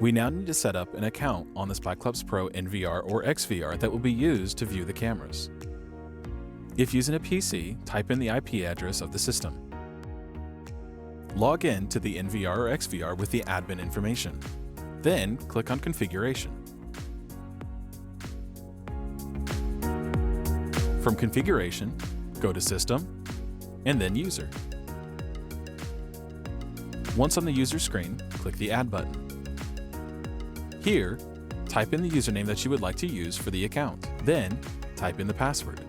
We now need to set up an account on the SpyClops Pro NVR or XVR that will be used to view the cameras. If using a PC, type in the IP address of the system. Log in to the NVR or XVR with the admin information. Then click on Configuration. From Configuration, go to System, and then User. Once on the user screen, click the Add button. Here, type in the username that you would like to use for the account. Then, type in the password.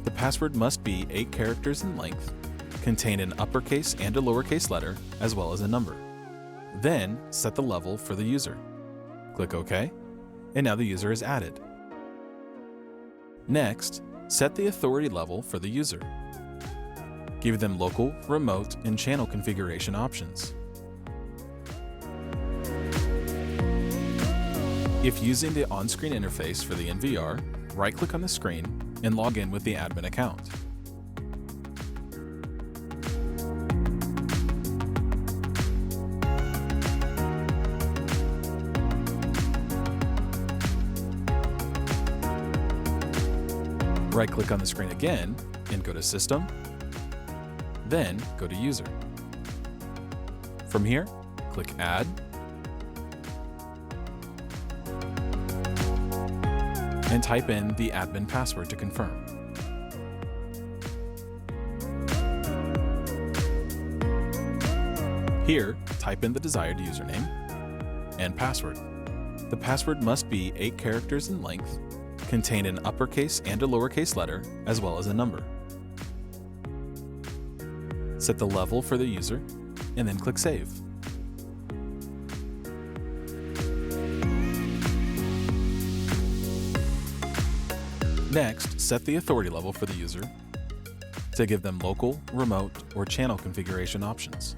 The password must be 8 characters in length, contain an uppercase and a lowercase letter, as well as a number. Then, set the level for the user. Click OK, and now the user is added. Next, set the authority level for the user. Give them local, remote, and channel configuration options. If using the on-screen interface for the NVR, right-click on the screen and log in with the admin account. Right-click on the screen again and go to System, then go to User. From here, click Add, and type in the admin password to confirm. Here, type in the desired username and password. The password must be 8 characters in length, contain an uppercase and a lowercase letter, as well as a number. Set the level for the user, and then click Save. Next, set the authority level for the user to give them local, remote, or channel configuration options.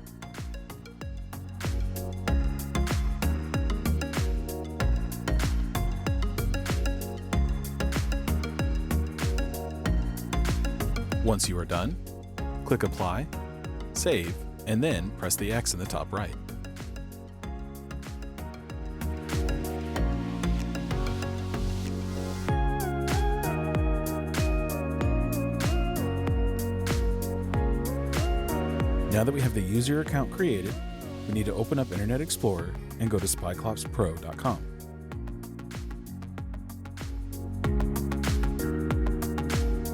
Once you are done, click Apply, Save, and then press the X in the top right. Now that we have the user account created, we need to open up Internet Explorer and go to SpyClopsPro.com.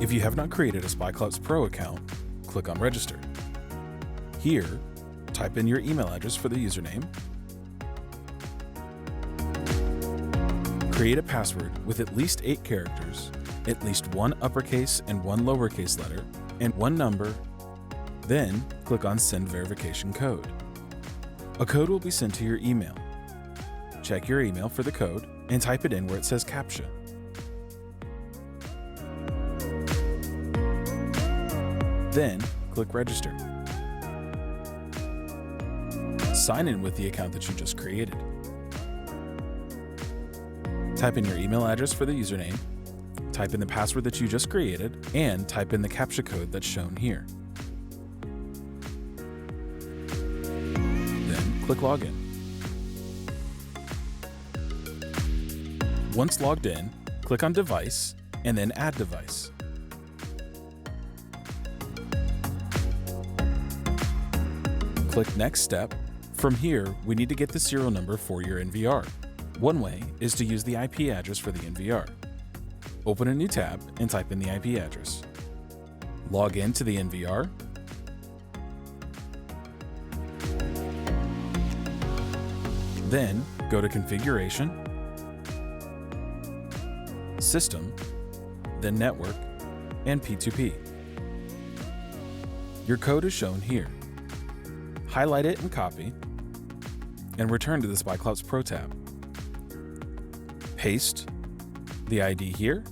If you have not created a SpyClops Pro account, click on Register. Here, type in your email address for the username, create a password with at least 8 characters, at least 1 uppercase and 1 lowercase letter, and 1 number. Then, click on Send Verification Code. A code will be sent to your email. Check your email for the code and type it in where it says CAPTCHA. Then, click Register. Sign in with the account that you just created. Type in your email address for the username, type in the password that you just created, and type in the CAPTCHA code that's shown here. Click Login. Once logged in, click on Device and then Add Device. Click Next Step. From here, we need to get the serial number for your NVR. One way is to use the IP address for the NVR. Open a new tab and type in the IP address. Log in to the NVR. Then, go to Configuration, System, then Network, and P2P. Your code is shown here. Highlight it and copy, and return to the SpyClops Pro tab. Paste the ID here,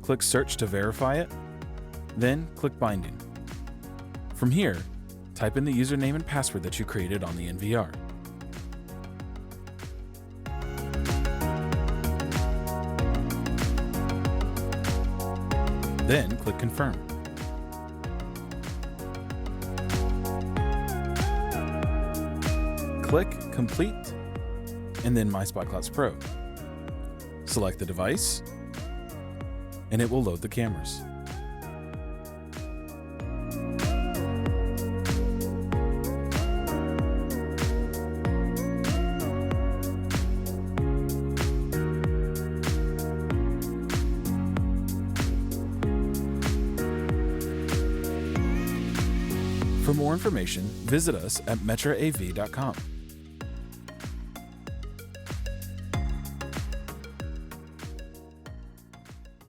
click Search to verify it, then click Binding. From here, type in the username and password that you created on the NVR. Then click Confirm. Click Complete and then My SpotCloud Pro. Select the device and it will load the cameras. For more information, visit us at metraav.com.